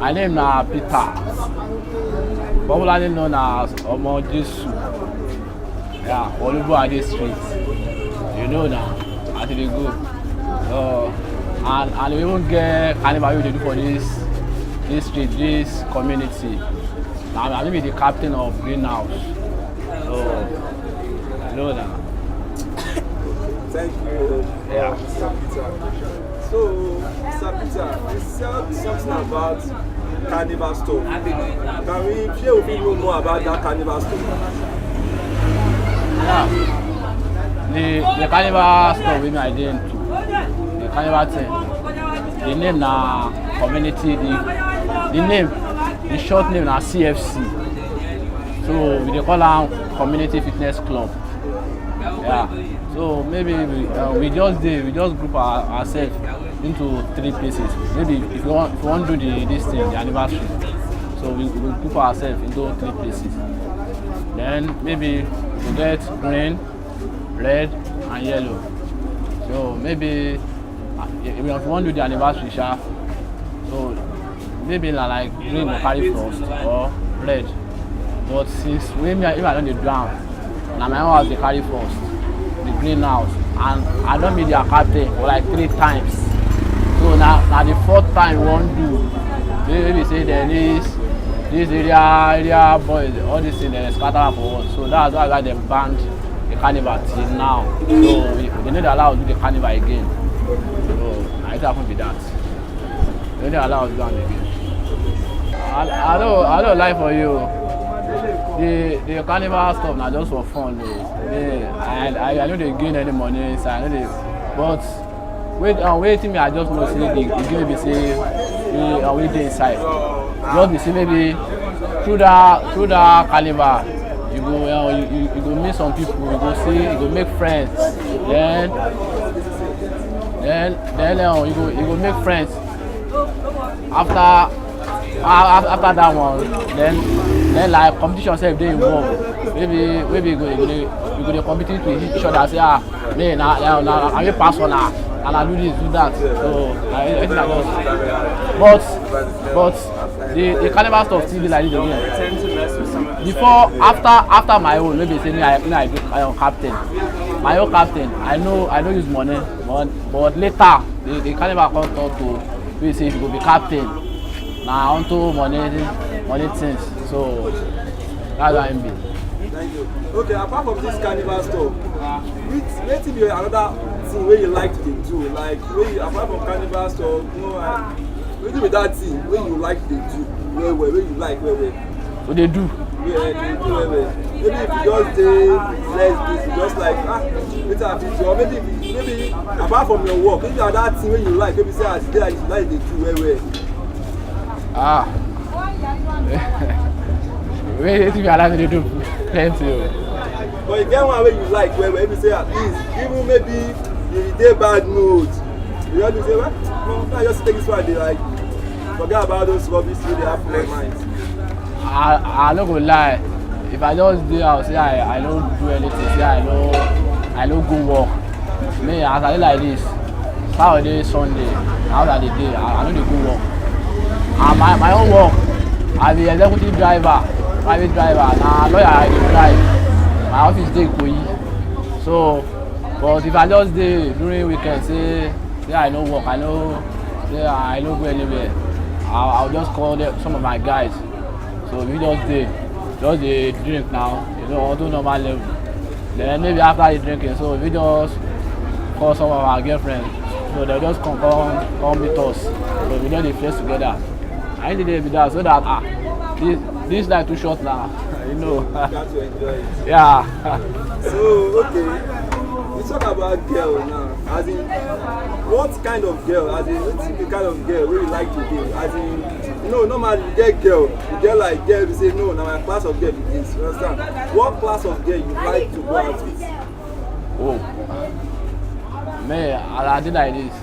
My name na Peter, popularly known as Omo Jesu. Yeah, Olubuade Street. You know now, as e dey go. And we even get carnival wey we dey do for this street, this community. Now I be the captain of Greenhouse. So you know now. Thank you, Yeah. Mr. Peter. So, Mr. Peter, you said something about carnival stuff. Can we share with you more about that carnival stuff? Yeah. The carnival stuff wey me I dey into, the carnival thing, the name na community, the name, the short name na CFC. So we dey call am Community Fitness Club. Yeah. So maybe we just group ourselves into 3 places. Maybe if you want to do this thing, the anniversary. So we group ourselves into 3 places. Then maybe we get green, red, and yellow. So maybe if you want to do the anniversary, so maybe like green will carry first or red. But since if I don't do am, na my own house dey carry first, the Greenhouse, and I don be their captain for like 3 times. So na the 4th time we wan do. Maybe say there is this area boys, all these things dem scatter for us. So that's why dem banned the carnival till now. So they no dey allow us do the carnival again. So na it happen be that. They no dey allow us do am again. I don't lie for you. The carnival stuff na just for fun though. I no dey gain any money inside. I no dey, but wetin me I just know say the game be say we dey inside. Just be say maybe through that carnival you go meet some people, you go see, you go make friends. Then you go make friends. After that one, then like competition sef dey involved. Maybe you go dey compete with each other, say me na me pass on and I do this, do that. So I think I just, but the carnival stuff still be like this again. Before, after my own, maybe say me I do captain. My own captain, I know use money, but later the carnival come talk to we say if you go be captain. Now onto money things. So that's why I'm be. Thank you. Okay, apart from this carnival stuff, wetin be another thing wey you like to dey do? Like apart from carnival stuff, wetin be that thing wey you like to dey do well, wey you like well? What they do? Yeah, they do well. Maybe if you just dey less busy, just like wetin I fit do, or maybe apart from your work, maybe another thing wey you like, maybe say as you dey like you like dey do well. Wetin be allowed to do plenty. But you get one wey you like well, maybe say at least even maybe you dey bad mood, you just be say well, no, I just take this one dey like forget about those rubbish wey dey happen for mind. I no go lie, if I just dey house say I no do anything, say I no go work, me as I dey like this, Saturday, Sunday, how I dey dey, I no dey go work. And my own work, I be executive driver, private driver, na lawyer I dey drive. My office dey Ikoyi. So, but if I just dey during weekend, say I no work, I no go anywhere, I'll just call some of my guys. So we just dey drink now, onto normal level. Then maybe after the drinking, so we just call some of our girlfriends. So they just come meet us. So we don't dey flex together. I need to be that so that this life too short now. You know. You got to enjoy it. Yeah. So okay, we talk about girl now. As in, what kind of girl? As in, what's the kind of girl wey you like to be? As in, normally you get girl, you say no, now my class of girl be this. You understand? What class of girl you like to go out with? Oh, man, I did like this.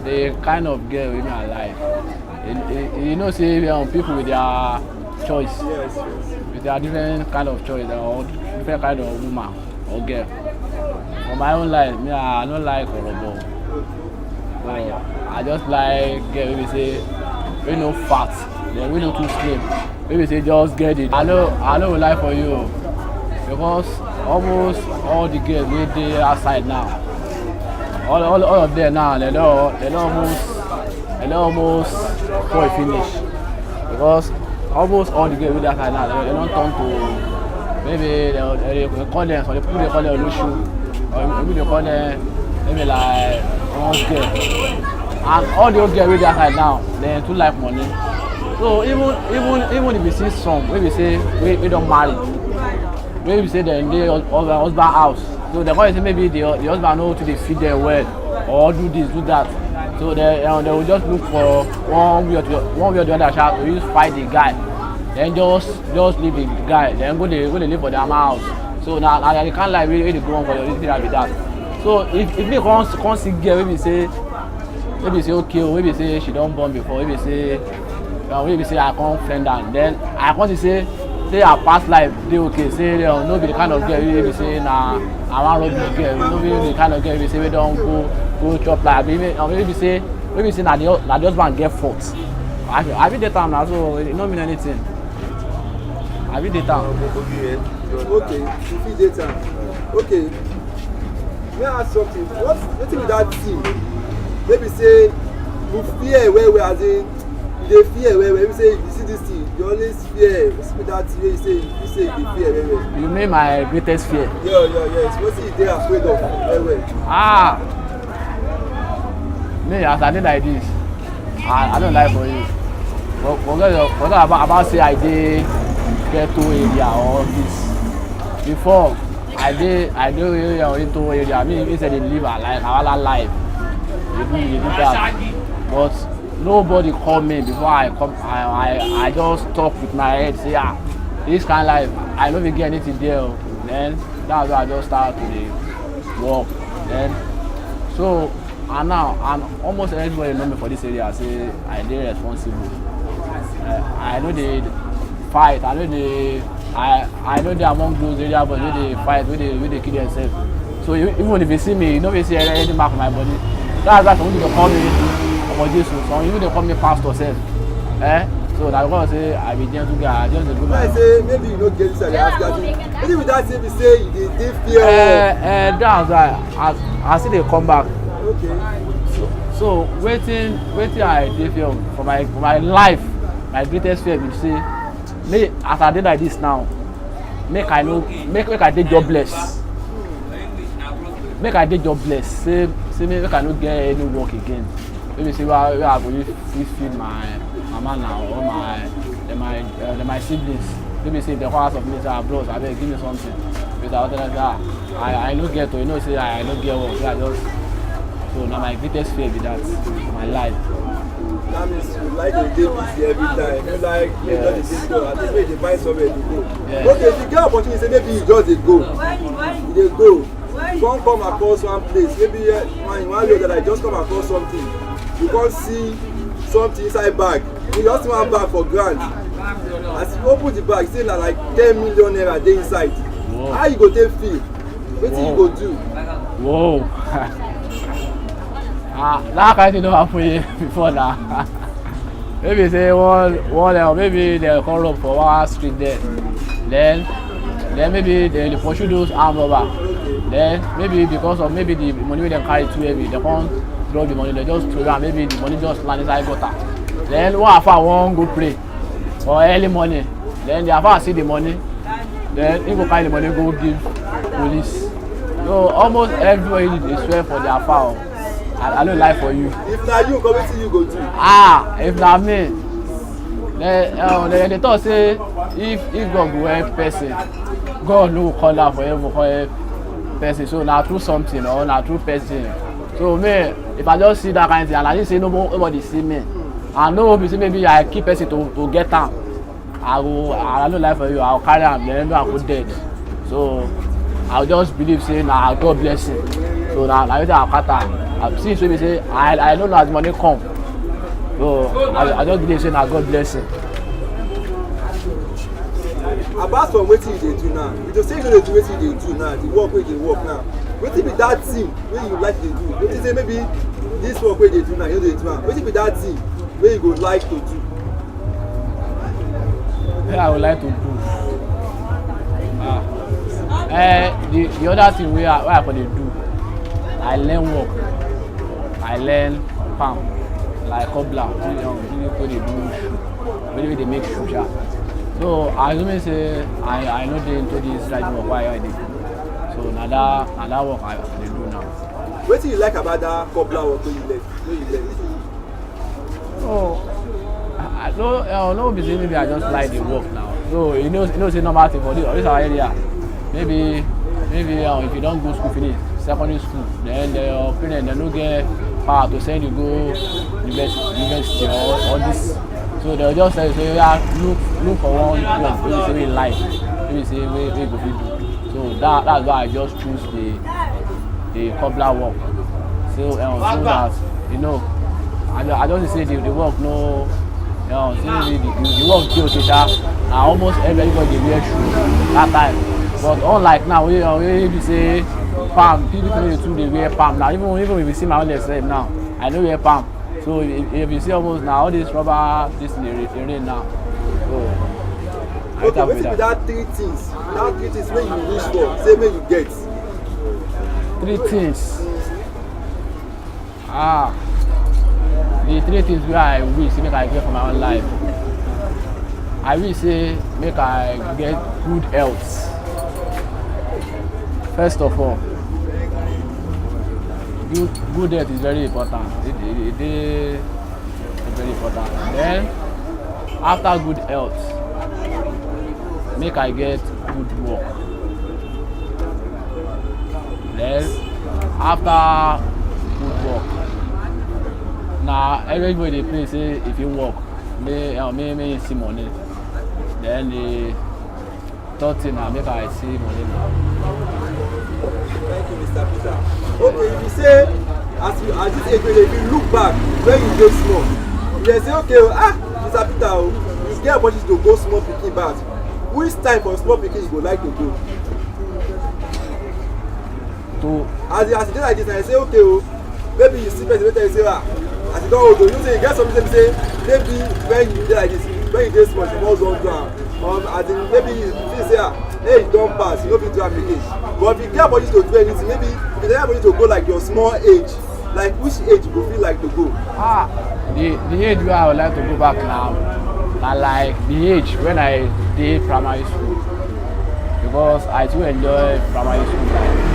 The kind of girl wey me I like. You know, say people with their choice. Yes. With their different kind of choice or different kind of woman or girl. For my own life, me I don't like Orobo. So I just like girl wey be say we no fat, then we no too slim. Maybe say just get it. I know we lie for you because almost all the girls wey dey outside now, all of them now they don't almost spoil finish because almost all the girls wey dey outside now they don't turn to maybe they call them, some people they call them Olushu, or maybe they call them maybe like orange girl, and all those girls wey dey outside now they too like money. So even if you see some wey be say we don marry, wey be say dem dey husband house, so dem come say maybe the husband no too dey feed them well or do this do that, so they will just look for one way or the other sha to use fight the guy, then just leave the guy, then go dey live for their house. So na the kind life wey dey go on for your city be that. So if me come see girl wey be say okay, wey be say she don born before, wey be say I come friend am, then I come see say her past life dey okay, say no be the kind of girl wey be say na I wan rubbish girl, no be the kind of girl wey be say we don go chop like wey be say na the husband get fault. I fit date am na, so e no mean anything. I fit date am. Okay, you fit date am. Okay, may I ask something? Wetin be that thing wey be say you fear well as in you dey fear well you say you see this thing you always fear, wetin be that thing wey you say you dey fear well? You mean my greatest fear? Yes, wetin you dey afraid of well? Me as I dey like this, I don't lie for you. Forget about say I dey ghetto area or this. Before I dey into area, me say dey live a life. You do that, but nobody call me before I come. I just talk with my head, say this kind of life I no fit get anything there. Then that's why I just start to dey work. Then so and now almost everybody know me for this area, say I dey responsible. I know dey fight. I know dey among those area boys wey dey fight, wey dey kill themselves. So even if you see me, you no fit see anything back on my body. That's why some people dey call me Omo Jesu, some people dey call me pastor sef. So na because say I be gentle guy, I just dey go my. Like say maybe you no get this idea after that. Wetin be that thing be say you dey fear? That's why I still dey come back. Okay. So wetin I dey fear for my life, my greatest fear be say me as I dey like this now, make I dey jobless. Make I dey jobless. Say make I no get any work again. Maybe say where I go use feed my mama now or my siblings. Maybe say if they call house of me say bros abeg give me something. Because I tell them I no get to, you know say I no get work. So I just, so na my greatest fear be that my life. That means you like to dey busy every time. You like make all the things go. At least make you find somewhere to go. Yeah. Okay, if you get opportunity, say maybe you just dey go. You dey go. Come across one place. Maybe one way that I just come across something. You can't see something inside bag. You just see one bag for ground. As you open the bag, say na like 10 million naira dey inside. Whoa. How you go take feel? Wetin you go do? Whoa. That kind of thing don't happen here before now. Maybe say one maybe they come rob for one street there. Then maybe they pursue those armed robbers. Then maybe because of maybe the money wey dem carry too heavy, they can't drop the money, they just throw am, maybe the money just land inside gutter. Then one afa wan go pray for early morning, then the afa see the money, then he go carry the money go give police. So almost everybody dey swear for their afa. I no lie for you. If na you, wetin you go do? If na me, they talk say if God go help person, God no go call am for heaven for help person. So na through something or na through person. So me, if I just see that kind of thing and I just say nobody see me, and no be say maybe I keep person to get am, I no lie for you, I will carry am, then I go dead. So I just believe say na God blessing. So na wetin I cut am. Since we say I don't know as money come, so I just believe say na God blessing. Apart from wetin you dey do now, you just say you no dey do wetin you dey do now, the work wey you dey work now, wetin be that thing wey you like to do? Wetin say maybe this work wey you dey do now you no dey do am, wetin be that thing wey you go like to do? I would like to do. The other thing where I for dey do, I learn work. I learn farm, like cobbler. People dey do shoe. Maybe they make shoe. Ja. So I assuming say I know dey into this like work why I dey do. So na that work I dey do now. Wetin you like about that cobbler work wey you learn? Oh, I no be say maybe I just like the work now. So you know say normal thing for this our area. Maybe if you don't go school finish secondary school, then your parents they no get power to send you go university or this. So they'll just say yeah, look for one job wey you say we like, wey you say we go fit do. So that's why I just choose the cobbler work. So that you know, I just say the work no. See the work dey okay sha. Na almost everybody dey wear shoe that time. But unlike now, we be say palm, people dey too dey wear palm now. Even if you see my own self now, I no wear palm. So if you see almost now all this rubber, this in the rain now. So okay, wetin be that three things wey you wish for, say make you get? 3 things. The 3 things wey I wish make I get for my own life. I wish say make I get good health. First of all, good health is very important. It is very important. Then after good health, make I get good work. Then after good work, now everybody dey play say if you work, may see money. Then the third thing na make I see money now. Thank you, Mr. Peter. Okay, if you say as this age if you look back when you dey small, you dey say okay Mr. Peter you get opportunity to go small pikin back. Which time for small pikin you go like to go? As you dey like this, I say okay maybe you see person wey tell you say as you don old you know say you get something say maybe when you dey like this, when you dey small you must don do am as in maybe you feel say age don pass you no fit do am again. But if you get opportunity to do anything, maybe if you get opportunity to go like your small age, like which age you go feel like to go? The age wey I would like to go back now na like the age when I dey primary school, because I too enjoy primary school life.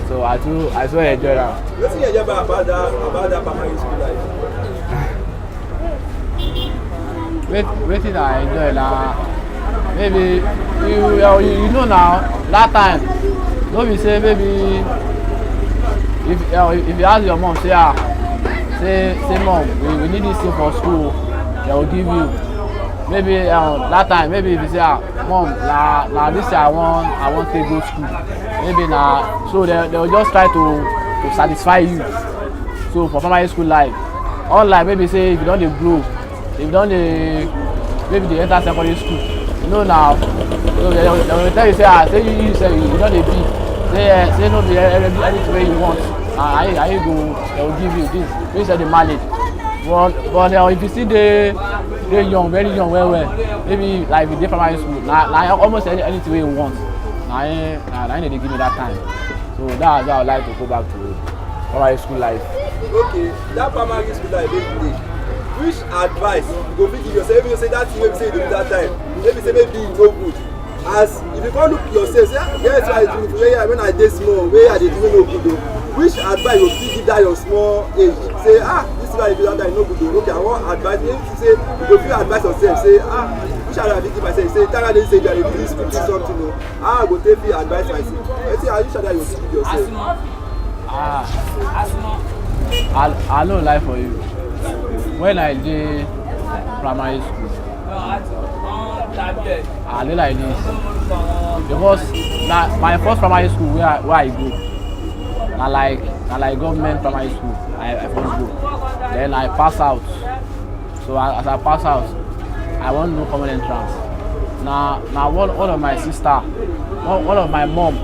So I too enjoy that. Wetin you enjoy about that primary school life? Wetin I enjoy na maybe you know now that time no be say maybe if you ask your mom say mom we need this thing for school, they will give you. Maybe that time maybe if you say mom na this year I want to go school, maybe na so they will just try to satisfy you. So for primary school life, unlike maybe say if you don dey grow, if you don dey maybe dey enter secondary school, you know now so they will tell you say you don dey big, say no be anything wey you want and you go they will give you this wey say the mileage. But if you still dey young, very young well maybe like if you dey primary school na almost anything wey you want na they dey give me that time. So that's why I would like to go back to primary school life. Okay, that primary school life wey you dey, which advice you go fit give yourself? Maybe you say that thing wey be say you dey do that time, maybe say maybe e no good. As if you come look yourself say yes I do when I dey small wey I dey do no good o. Which advice you go fit give that your small age? Say this thing wey I dey do that time no good o. Okay, I wan advise you. If you say you go fit advise yourself say which advice I fit give myself? Say tell me dey say you dey do this 50 something o. How I go take fit advise myself? Wetin which advice you go fit give yourself? I no lie for you. When I dey primary school, I dey like this because na my first primary school where I go na like government primary school I first go. Then I pass out. So as I pass out, I wan do common entrance. Na one of my sister, one of my mom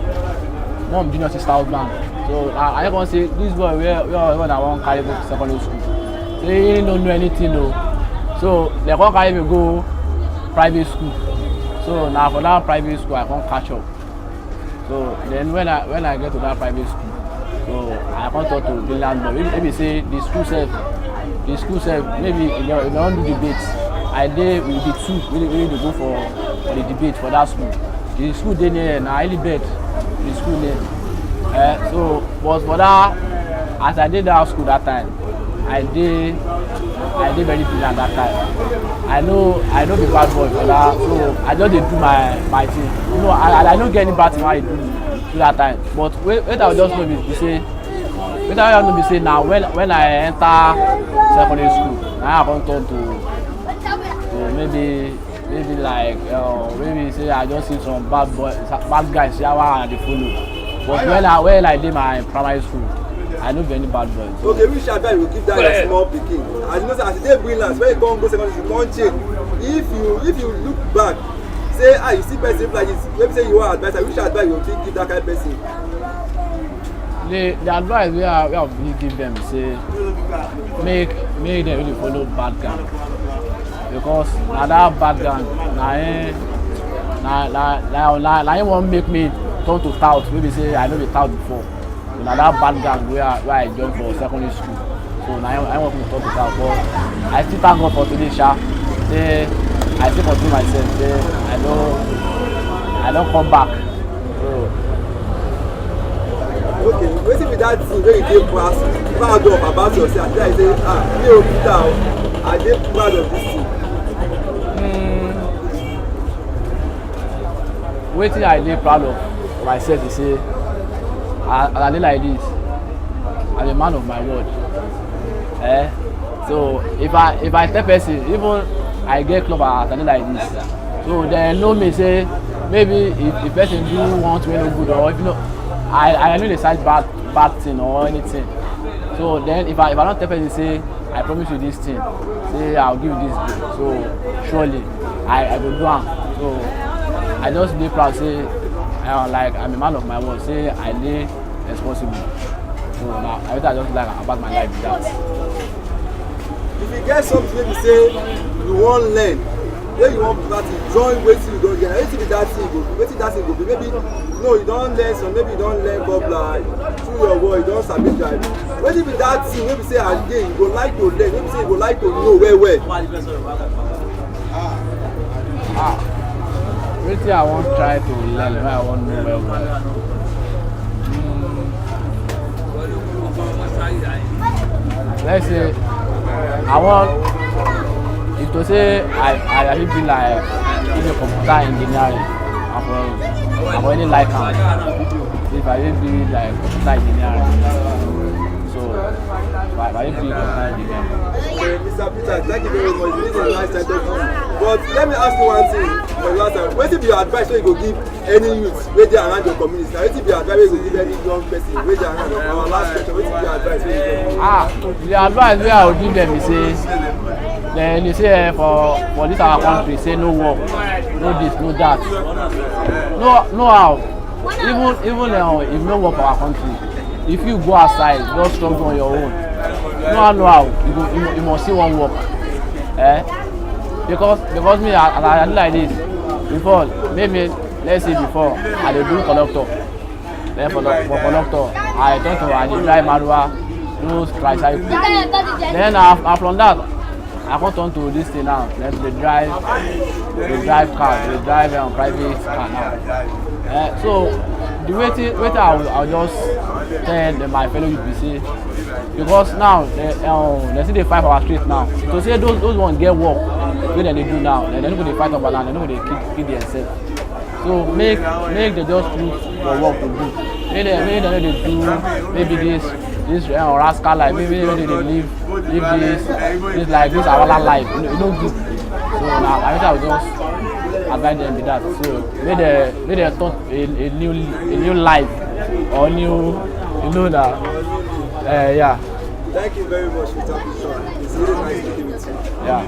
junior sister husband So I can say this boy when I want carry go to secondary school. So he don't know anything though. So they can't carry me go private school. So now for that private school I can't catch up. So then when I get to that private school, so I can't talk to the landlord. Maybe say the school self maybe if they don't do debates, I did with the two we need to go for the debate for that school. The school dey near na highly bet the school name. So but for that as I did that school that time, I did very brilliant that time. I know the bad boy for that, so I just dey do my thing. You know, I don't get any bad thing I do that time. But wait I will just know be say wait I will know be say now when I enter secondary school, now I come turn to maybe like maybe say I just see some bad guys here I dey follow. But when I did my primary school, I don't get any bad boys. Okay, which advice you give that small pikin? As you know, as you dey brilliant, when you come go secondary school, you come change. If you look back, say you see person like this, maybe say you want advice, which advice you think give that kind of person? The advice we have give them is say make them really follow bad gang, because na that bad gang na him wan make me turn to tout. Maybe say I no be tout before. So na that bad gang where I joined for secondary school. So now I want to talk to that, but I still thank God for today, sha. Say I still continue myself. Say I don't come back. So. Okay, wetin be that thing wey you dey proud of about yourself? I say me o Peter o, I dey proud of this thing. Wetin I dey proud of myself is say as I dey like this, I'm a man of my word. So if I tell person, even I get club as I dey like this, so they know me say maybe if person do want to no good, or if you know I know they side bad thing or anything. So then if I don't tell person say I promise you this thing, say I'll give you this, so surely I will do am. So I just dey proud say like I'm a man of my word, say I dey responsible. So now I just like about my life with that. If you get something maybe say you wan learn, when you wan practice, join wetin you don get, wetin be that thing go be? Maybe you don learn some, maybe you don learn bubble through your word, you don sabi drive. Wetin be that thing wey be say again you go like to learn, maybe say you go like to know well. Wetin I wan try to learn, wey I wan know well. Let's say I want if to say I really be like in a computer engineering, I for really like if I really be like computer engineering. So I really be computer engineering. Okay, Mr. Peter, thank you very much. This is a nice time to you. But let me ask you one thing for the last time. Wetin be your advice wey you go give any youth wey dey around your community? Now, wetin be your advice wey you go give any young person wey dey around? Our last question, wetin be your advice wey you go give? The advice wey I go give them is say, they say for this our country, say no work, no this, no that, no how. Even if no work for our country, if you go outside, just struggle on your own. No how you must see one work. Because me I do like this before, maybe let's say before I dey do conductor. Then for conductor I dey drive manual, do tricycle. Then after that I come turn to this thing now. Then they drive cars, they drive private car now. So the way I'll just tell my fellow youth be say, because now they see they fight for our street now. To say those ones get work, wey dem dey do now, they no go dey fight over land, they no go dey kill themselves. So make they just look for work to do. Make they no dey do maybe this rascal life, maybe they live this like this our life. You know good. So now I will just advise them with that. So make they thought a new life or new, you know that yeah. Thank you very much, Mr. Peter. It's really nice speaking with you. Yeah.